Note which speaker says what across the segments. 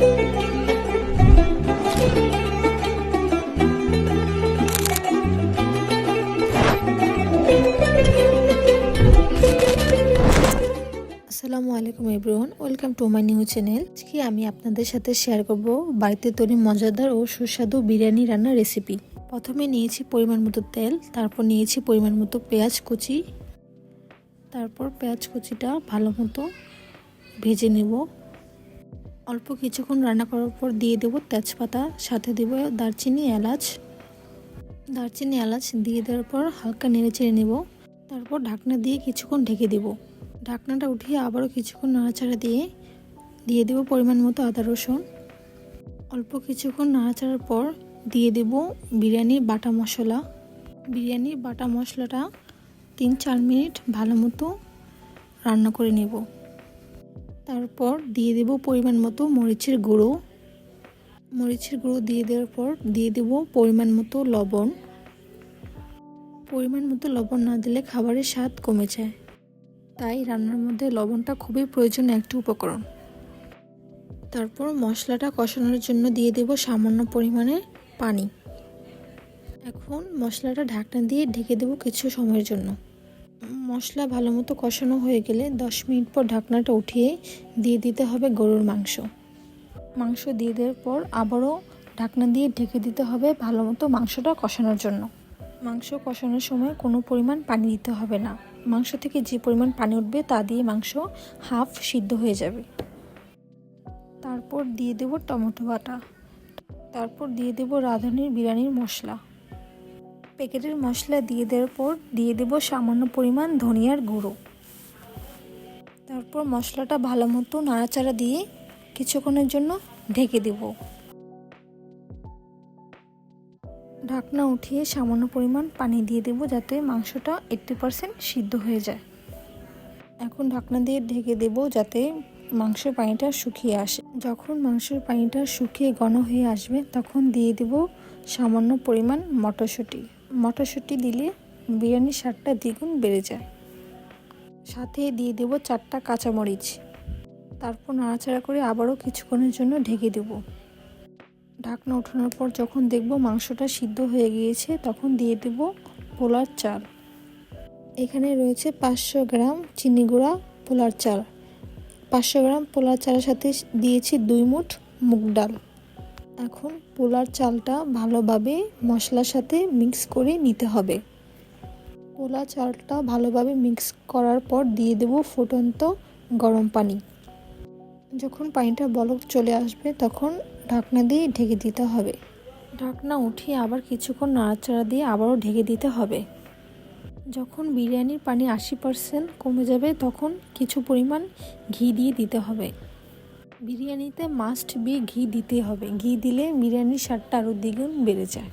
Speaker 1: আসসালামু আলাইকুম everyone, welcome to my new channel. আজকে আমি আপনাদের সাথে শেয়ার করব বাড়িতে তৈরি মজাদার ও সুস্বাদু বিরিয়ানি রান্নার রেসিপি। প্রথমে নিয়েছি পরিমাণ মতো তেল, তারপর নিয়েছি পরিমাণ মতো পেঁয়াজ কুচি, তারপর পেঁয়াজ কুচিটা ভালো মতো ভেজে নেব। অল্প কিছুক্ষণ রান্না করার পর দিয়ে দেব তেজপাতা, সাথে দেব দারচিনি এলাচ দিয়ে দেওয়ার পর হালকা নেড়ে চেড়ে নেব। তারপর ঢাকনা দিয়ে কিছুক্ষণ ঢেকে দেব। ঢাকনাটা উঠিয়ে আবারও কিছুক্ষণ নাড়াচাড়া দিয়ে দেব পরিমাণ মতো আদা রসুন। অল্প কিছুক্ষণ নাড়াচাড়ার পর দিয়ে দেব বিরিয়ানির বাটা মশলা। বিরিয়ানির বাটা মশলাটা 3-4 মিনিট ভালো মতো রান্না করে নেব। তারপর দিয়ে দেব পরিমাণ মতো মরিচের গুঁড়ো দিয়ে দেওয়ার পর দিয়ে দেব পরিমাণ মতো লবণ। পরিমাণ মতো লবণ না দিলে খাবারের স্বাদ কমে যায়, তাই রান্নার মধ্যে লবণটা খুবই প্রয়োজনীয় একটি উপকরণ। তারপর মশলাটা কষানোর জন্য দিয়ে দেব সামান্য পরিমাণে পানি। এখন মশলাটা ঢাকনা দিয়ে ঢেকে দেব কিছু সময়ের জন্য। মশলা ভালো মতো কষানো হয়ে গেলে 10 মিনিট পর ঢাকনাটা উঠিয়ে দিয়ে দিতে হবে গরুর মাংস দিয়ে দেওয়ার পর আবারও ঢাকনা দিয়ে ঢেকে দিতে হবে ভালো মতো মাংসটা কষানোর জন্য। মাংস কষানোর সময় কোনো পরিমাণ পানি দিতে হবে না। মাংস থেকে যে পরিমাণ পানি উঠবে তা দিয়ে মাংস হাফ সিদ্ধ হয়ে যাবে। তারপর দিয়ে দেব টমেটো বাটা, তারপর দিয়ে দেব রাঁধুনির বিরিয়ানির মশলা। প্যাকেটের মশলা দিয়ে দেওয়ার পর দিয়ে দেব সামান্য পরিমাণ ধনিয়ার গুঁড়ো। তারপর মশলাটা ভালো মতো নাড়াচাড়া দিয়ে কিছুক্ষণের জন্য ঢেকে দেব। ঢাকনা উঠিয়ে সামান্য পরিমাণ পানি দিয়ে দেব যাতে মাংসটা 80% সিদ্ধ হয়ে যায়। এখন ঢাকনা দিয়ে ঢেকে দেব যাতে মাংসের পানিটা শুকিয়ে আসে। যখন মাংসের পানিটা শুকিয়ে ঘন হয়ে আসবে তখন দিয়ে দেব সামান্য পরিমাণ মটরশুঁটি দিলে বিরিয়ানির স্বাদটা দ্বিগুণ বেড়ে যায়। সাথে দিয়ে দেব 4টা কাঁচামরিচ। তারপর নাড়াচাড়া করে আবারও কিছুক্ষণের জন্য ঢেকে দেব। ঢাকনা ওঠানোর পর যখন দেখব মাংসটা সিদ্ধ হয়ে গিয়েছে তখন দিয়ে দেব পোলার চাল। এখানে রয়েছে 500 গ্রাম চিনি গুঁড়া পোলার চাল। 500 গ্রাম পোলার চালের সাথে দিয়েছি 2 মুঠ মুগ ডাল। এখন পোলার চালটা ভালোভাবে মশলার সাথে মিক্স করে নিতে হবে। পোলার চালটা ভালোভাবে মিক্স করার পর দিয়ে দেব ফুটন্ত গরম পানি। যখন পানিটা বলক চলে আসবে তখন ঢাকনা দিয়ে ঢেকে দিতে হবে। ঢাকনা উঠিয়ে আবার কিছুক্ষণ নাড়াচাড়া দিয়ে আবারও ঢেকে দিতে হবে। যখন বিরিয়ানির পানি 80% কমে যাবে তখন কিছু পরিমাণ ঘি দিয়ে দিতে হবে। বিরিয়ানিতে মাস্ট বি ঘি দিতে হবে। ঘি দিলে বিরিয়ানির স্বাদটা আরও দ্বিগুণ বেড়ে যায়।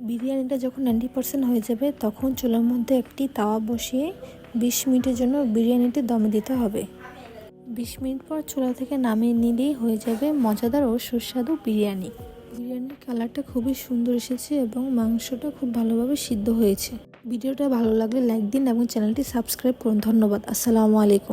Speaker 1: বিরিয়ানিটা যখন 90% হয়ে যাবে তখন চুলার মধ্যে একটি তাওয়া বসিয়ে 20 মিনিটের জন্য বিরিয়ানিতে দমে দিতে হবে। 20 মিনিট পর চুলা থেকে নামিয়ে নিলেই হয়ে যাবে মজাদার ও সুস্বাদু বিরিয়ানি। বিরিয়ানির কালারটা খুবই সুন্দর এসেছে এবং মাংসটা খুব ভালোভাবে সিদ্ধ হয়েছে। ভিডিওটা ভালো লাগলে লাইক দিন এবং চ্যানেলটি সাবস্ক্রাইব করুন। ধন্যবাদ। আসসালামু আলাইকুম।